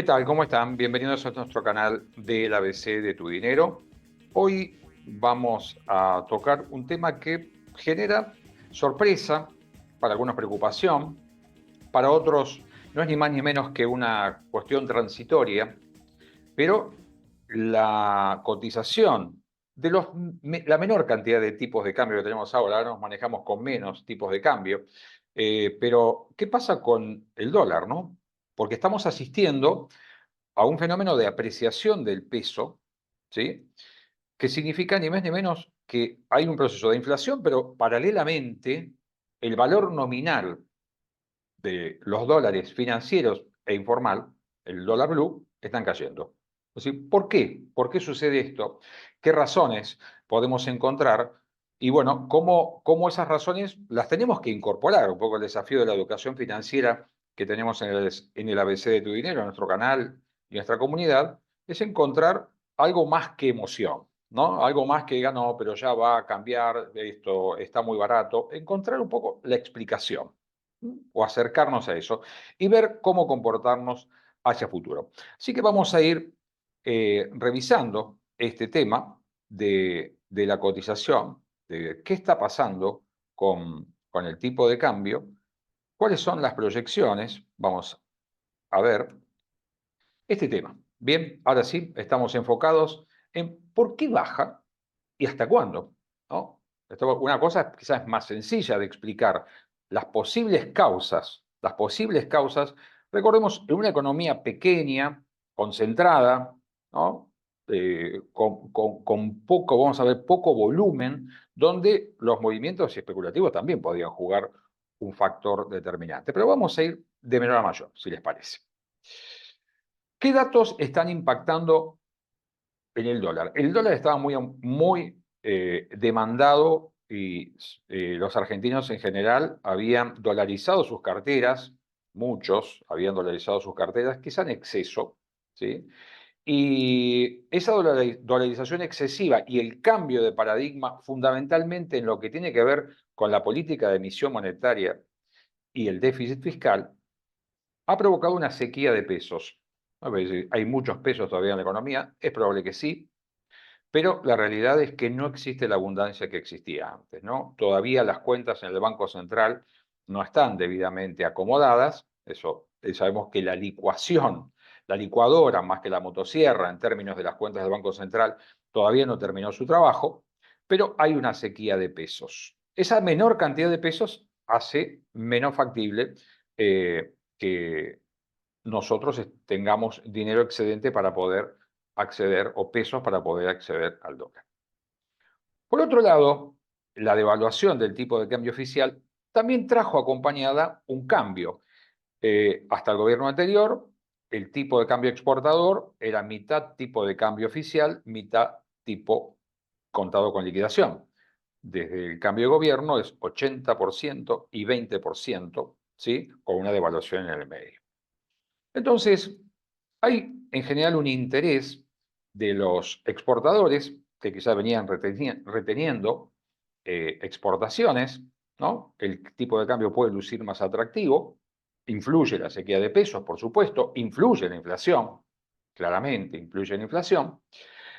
¿Qué tal? ¿Cómo están? Bienvenidos a nuestro canal del ABC de tu dinero. Hoy vamos a tocar un tema que genera sorpresa, para algunos preocupación, para otros no es ni más ni menos que una cuestión transitoria, pero la cotización de la menor cantidad de tipos de cambio que tenemos ahora nos manejamos con menos tipos de cambio, pero ¿qué pasa con el dólar, no? Porque estamos asistiendo a un fenómeno de apreciación del peso, ¿sí? Que significa ni más ni menos que hay un proceso de inflación, pero paralelamente el valor nominal de los dólares financieros e informal, el dólar blue, están cayendo. Es decir, ¿por qué? ¿Por qué sucede esto? ¿Qué razones podemos encontrar? Y bueno, ¿cómo esas razones las tenemos que incorporar? Un poco el desafío de la educación financiera que tenemos en el ABC de tu dinero, en nuestro canal y nuestra comunidad, es encontrar algo más que emoción, ¿no? Algo más que diga, no, pero ya va a cambiar, esto está muy barato. Encontrar un poco la explicación o acercarnos a eso y ver cómo comportarnos hacia futuro. Así que vamos a ir revisando este tema de la cotización, de qué está pasando con el tipo de cambio, cuáles son las proyecciones, vamos a ver este tema. Bien, ahora sí, estamos enfocados en por qué baja y hasta cuándo, ¿no? Una cosa quizás más sencilla de explicar, las posibles causas. Las posibles causas, recordemos, en una economía pequeña, concentrada, ¿no? Con poco, vamos a ver, poco volumen, donde los movimientos especulativos también podrían jugar un factor determinante. Pero vamos a ir de menor a mayor, si les parece. ¿Qué datos están impactando en el dólar? El dólar estaba muy demandado y los argentinos en general habían dolarizado sus carteras, muchos habían dolarizado sus carteras, quizá en exceso, ¿sí? Y esa dolarización excesiva y el cambio de paradigma fundamentalmente en lo que tiene que ver con la política de emisión monetaria y el déficit fiscal, ha provocado una sequía de pesos. A ver, ¿hay muchos pesos todavía en la economía? Es probable que sí, pero la realidad es que no existe la abundancia que existía antes, ¿no? Todavía las cuentas en el Banco Central no están debidamente acomodadas. Eso sabemos que la licuación, la licuadora más que la motosierra en términos de las cuentas del Banco Central, todavía no terminó su trabajo, pero hay una sequía de pesos. Esa menor cantidad de pesos hace menos factible que nosotros tengamos dinero excedente para poder acceder, o pesos para poder acceder al dólar. Por otro lado, la devaluación del tipo de cambio oficial también trajo acompañada un cambio. Hasta el gobierno anterior, el tipo de cambio exportador era mitad tipo de cambio oficial, mitad tipo contado con liquidación. Desde el cambio de gobierno es 80% y 20%, ¿sí? Con una devaluación en el medio. Entonces, hay en general un interés de los exportadores que quizás venían reteniendo exportaciones, ¿no? El tipo de cambio puede lucir más atractivo, influye la sequía de pesos, por supuesto, influye la inflación, claramente influye la inflación,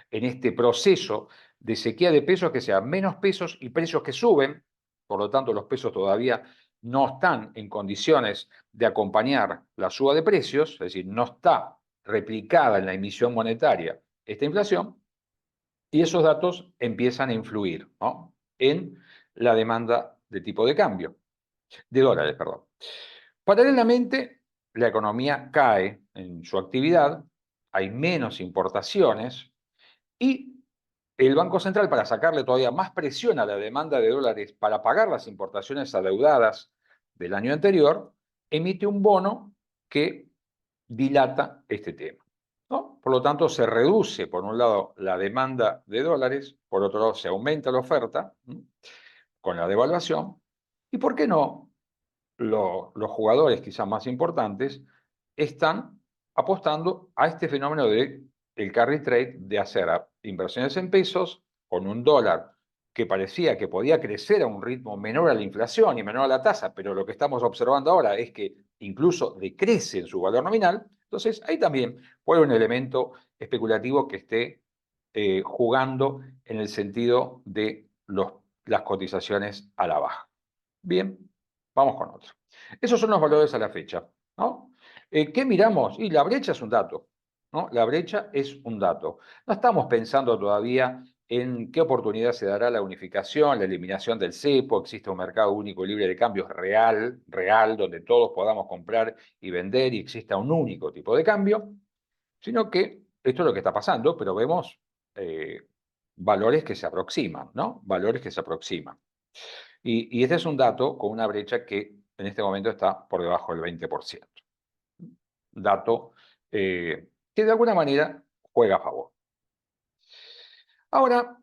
en este proceso de sequía de pesos, que sea menos pesos y precios que suben, por lo tanto los pesos todavía no están en condiciones de acompañar la suba de precios, es decir, no está replicada en la emisión monetaria esta inflación, y esos datos empiezan a influir, ¿no? En la demanda de tipo de cambio, de dólares, perdón. Paralelamente, la economía cae en su actividad, hay menos importaciones y el Banco Central, para sacarle todavía más presión a la demanda de dólares para pagar las importaciones adeudadas del año anterior, emite un bono que dilata este tema, ¿no? Por lo tanto, se reduce, por un lado, la demanda de dólares, por otro lado, se aumenta la oferta, ¿no? Con la devaluación, y ¿por qué no? Los jugadores quizás más importantes están apostando a este fenómeno de el carry trade, de hacer inversiones en pesos con un dólar que parecía que podía crecer a un ritmo menor a la inflación y menor a la tasa, pero lo que estamos observando ahora es que incluso decrece en su valor nominal. Entonces, ahí también puede haber un elemento especulativo que esté jugando en el sentido de las cotizaciones a la baja. Bien, vamos con otro. Esos son los valores a la fecha, ¿no? ¿Qué miramos? Y la brecha es un dato, ¿no? La brecha es un dato. No estamos pensando todavía en qué oportunidad se dará la unificación, la eliminación del cepo, existe un mercado único y libre de cambios real, donde todos podamos comprar y vender y exista un único tipo de cambio, sino que esto es lo que está pasando, pero vemos valores que se aproximan, ¿no? Valores que se aproximan. Y este es un dato con una brecha que en este momento está por debajo del 20%. Dato que de alguna manera juega a favor. Ahora,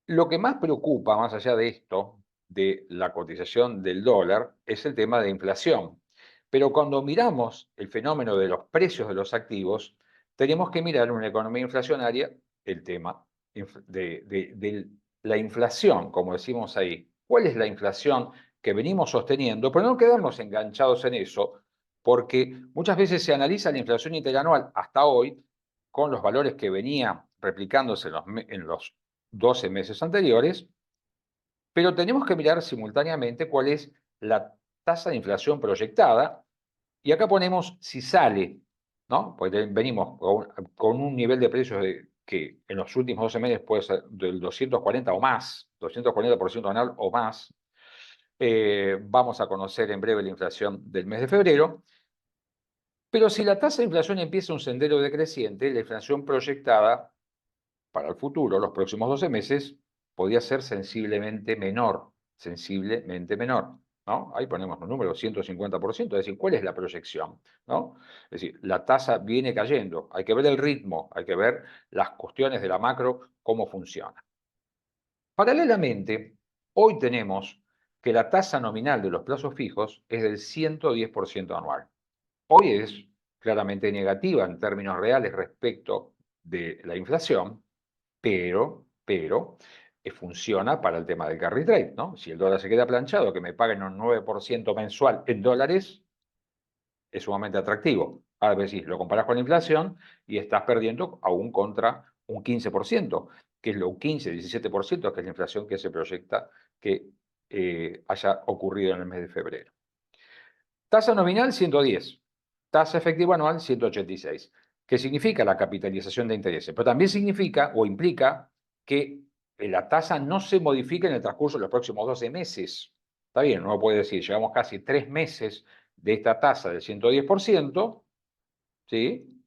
lo que más preocupa, más allá de esto, de la cotización del dólar, es el tema de inflación. Pero cuando miramos el fenómeno de los precios de los activos, tenemos que mirar en una economía inflacionaria el tema de la inflación, como decimos ahí. ¿Cuál es la inflación que venimos sosteniendo? Pero no quedarnos enganchados en eso, porque muchas veces se analiza la inflación interanual hasta hoy con los valores que venía replicándose en los 12 meses anteriores, pero tenemos que mirar simultáneamente cuál es la tasa de inflación proyectada, y acá ponemos si sale, ¿no? Porque venimos con un nivel de precios que en los últimos 12 meses puede ser del 240 o más, 240% anual o más. Vamos a conocer en breve la inflación del mes de febrero, pero si la tasa de inflación empieza un sendero decreciente, la inflación proyectada para el futuro, los próximos 12 meses, podría ser sensiblemente menor, ¿no? Ahí ponemos un número, 150%, es decir, ¿cuál es la proyección? ¿No? Es decir, la tasa viene cayendo, hay que ver el ritmo, hay que ver las cuestiones de la macro, cómo funciona. Paralelamente, hoy tenemos que la tasa nominal de los plazos fijos es del 110% anual. Hoy es claramente negativa en términos reales respecto de la inflación, pero funciona para el tema del carry trade, ¿no? Si el dólar se queda planchado, que me paguen un 9% mensual en dólares, es sumamente atractivo. Ahora decís, lo comparás con la inflación y estás perdiendo aún contra un 15%, que es lo 15, 17%, que es la inflación que se proyecta que haya ocurrido en el mes de febrero. Tasa nominal 110, tasa efectiva anual 186. ¿Qué significa la capitalización de intereses? Pero también significa o implica que la tasa no se modifique en el transcurso de los próximos 12 meses. Está bien, uno puede decir, llevamos casi 3 meses de esta tasa del 110%, ¿sí?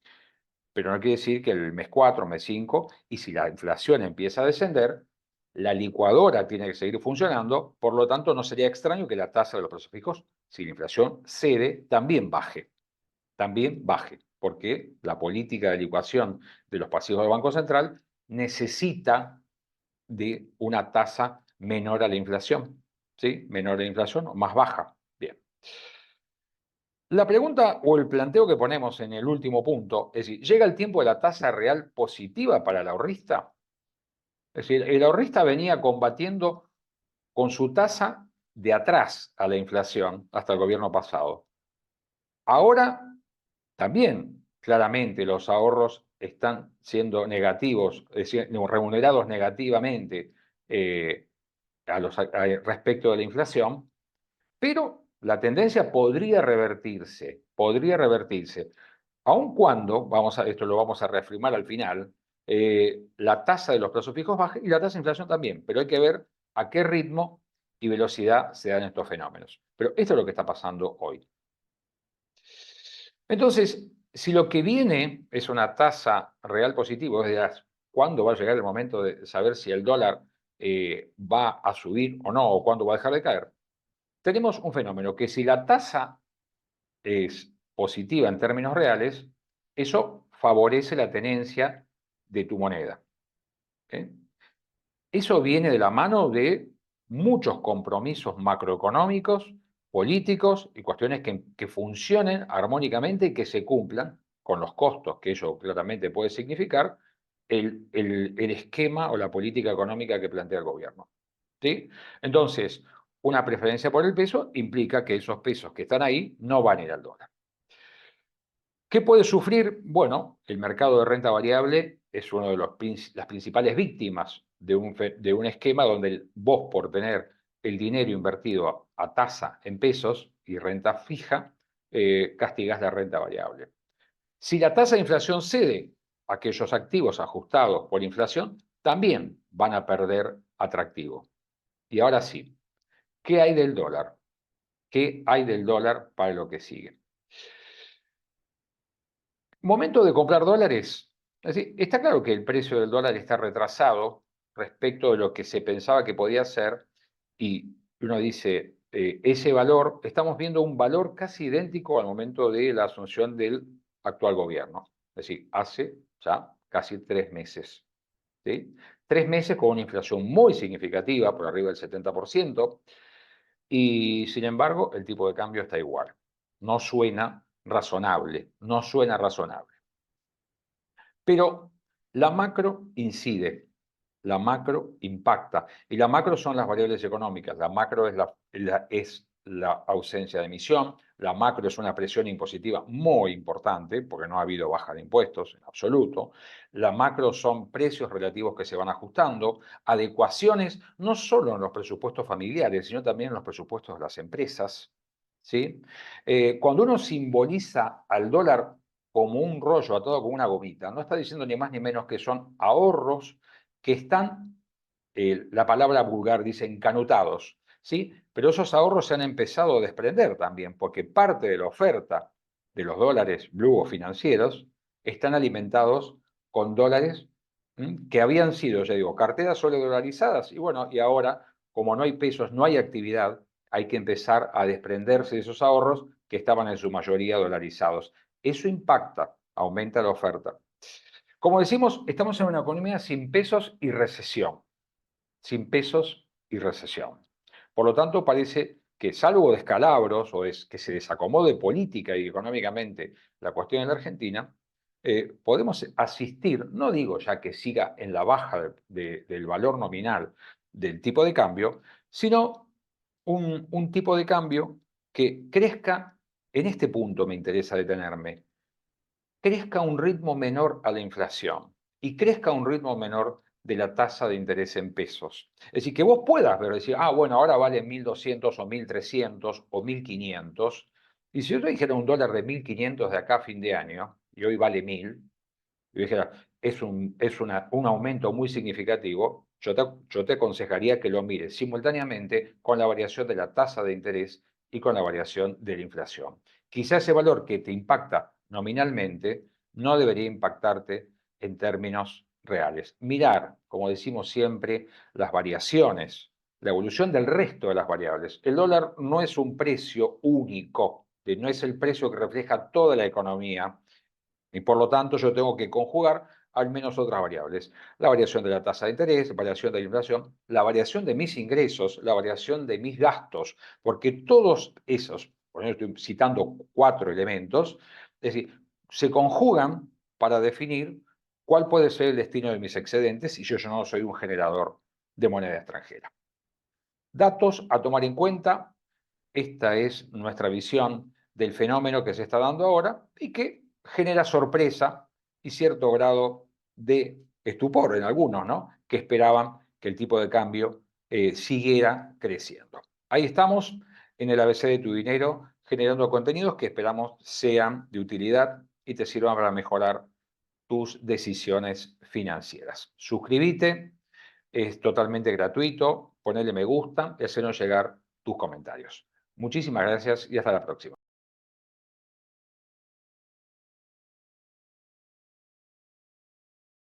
Pero no quiere decir que el mes 4, mes 5, y si la inflación empieza a descender, la licuadora tiene que seguir funcionando, por lo tanto no sería extraño que la tasa de los precios fijos, si la inflación cede, también baje, porque la política de licuación de los pasivos del Banco Central necesita de una tasa menor a la inflación, ¿sí? Menor a la inflación o más baja. Bien. La pregunta o el planteo que ponemos en el último punto es decir, ¿llega el tiempo de la tasa real positiva para el ahorrista? Es decir, el ahorrista venía combatiendo con su tasa de atrás a la inflación hasta el gobierno pasado. Ahora también, claramente, los ahorros están siendo negativos, es decir, remunerados negativamente respecto de la inflación, pero la tendencia podría revertirse, aun cuando, esto lo vamos a reafirmar al final, la tasa de los plazos fijos baje y la tasa de inflación también, pero hay que ver a qué ritmo y velocidad se dan estos fenómenos. Pero esto es lo que está pasando hoy. Entonces, si lo que viene es una tasa real positiva, es decir, ¿cuándo va a llegar el momento de saber si el dólar va a subir o no, o cuándo va a dejar de caer? Tenemos un fenómeno que si la tasa es positiva en términos reales, eso favorece la tenencia de tu moneda. ¿Okay? Eso viene de la mano de muchos compromisos macroeconómicos, políticos y cuestiones que funcionen armónicamente y que se cumplan con los costos que ello claramente puede significar el esquema o la política económica que plantea el gobierno. ¿Sí? Entonces, una preferencia por el peso implica que esos pesos que están ahí no van a ir al dólar. ¿Qué puede sufrir? Bueno, el mercado de renta variable es una de las principales víctimas de un esquema donde vos, por tener el dinero invertido a tasa en pesos y renta fija, castigás la renta variable. Si la tasa de inflación cede, aquellos activos ajustados por inflación también van a perder atractivo. Y ahora sí, ¿qué hay del dólar? ¿Qué hay del dólar para lo que sigue? Momento de comprar dólares. Es decir, está claro que el precio del dólar está retrasado respecto de lo que se pensaba que podía ser, y uno dice, ese valor, estamos viendo un valor casi idéntico al momento de la asunción del actual gobierno. Es decir, hace ya casi 3 meses. ¿Sí? 3 meses con una inflación muy significativa, por arriba del 70%, y sin embargo el tipo de cambio está igual. No suena razonable, no suena razonable. Pero la macro incide, la macro impacta, y la macro son las variables económicas. La macro es la ausencia de emisión, la macro es una presión impositiva muy importante, porque no ha habido baja de impuestos en absoluto. La macro son precios relativos que se van ajustando, adecuaciones no solo en los presupuestos familiares, sino también en los presupuestos de las empresas. ¿Sí? Cuando uno simboliza al dólar como un rollo atado como una gomita, no está diciendo ni más ni menos que son ahorros que están, la palabra vulgar dice encanutados, ¿sí? Pero esos ahorros se han empezado a desprender también, porque parte de la oferta de los dólares blue o financieros están alimentados con dólares que habían sido, ya digo, carteras solo dolarizadas, y bueno, y ahora, como no hay pesos, no hay actividad, hay que empezar a desprenderse de esos ahorros que estaban en su mayoría dolarizados. Eso impacta, aumenta la oferta. Como decimos, estamos en una economía sin pesos y recesión. Sin pesos y recesión. Por lo tanto, parece que salvo descalabros o es que se desacomode política y económicamente la cuestión en la Argentina, podemos asistir, no digo ya que siga en la baja del valor nominal del tipo de cambio, sino un tipo de cambio que crezca, en este punto me interesa detenerme, crezca a un ritmo menor a la inflación y crezca a un ritmo menor de la tasa de interés en pesos. Es decir, que vos puedas ver, decir, bueno, ahora vale 1.200 o 1.300 o 1.500, y si yo te dijera un dólar de 1.500 de acá a fin de año, y hoy vale 1.000, y dijera, es un aumento muy significativo, yo te aconsejaría que lo mires simultáneamente con la variación de la tasa de interés y con la variación de la inflación. Quizá ese valor que te impacta nominalmente no debería impactarte en términos reales. Mirar, como decimos siempre, las variaciones, la evolución del resto de las variables. El dólar no es un precio único, no es el precio que refleja toda la economía, y por lo tanto yo tengo que conjugar al menos otras variables. La variación de la tasa de interés, variación de la inflación, la variación de mis ingresos, la variación de mis gastos, porque todos esos, por ejemplo, estoy citando 4 elementos, es decir, se conjugan para definir cuál puede ser el destino de mis excedentes si yo no soy un generador de moneda extranjera. Datos a tomar en cuenta. Esta es nuestra visión del fenómeno que se está dando ahora y que genera sorpresa y cierto grado de estupor en algunos, ¿no? Que esperaban que el tipo de cambio siguiera creciendo. Ahí estamos en el ABC de tu dinero, generando contenidos que esperamos sean de utilidad y te sirvan para mejorar tus decisiones financieras. Suscríbete, es totalmente gratuito, ponele me gusta y hacernos llegar tus comentarios. Muchísimas gracias y hasta la próxima.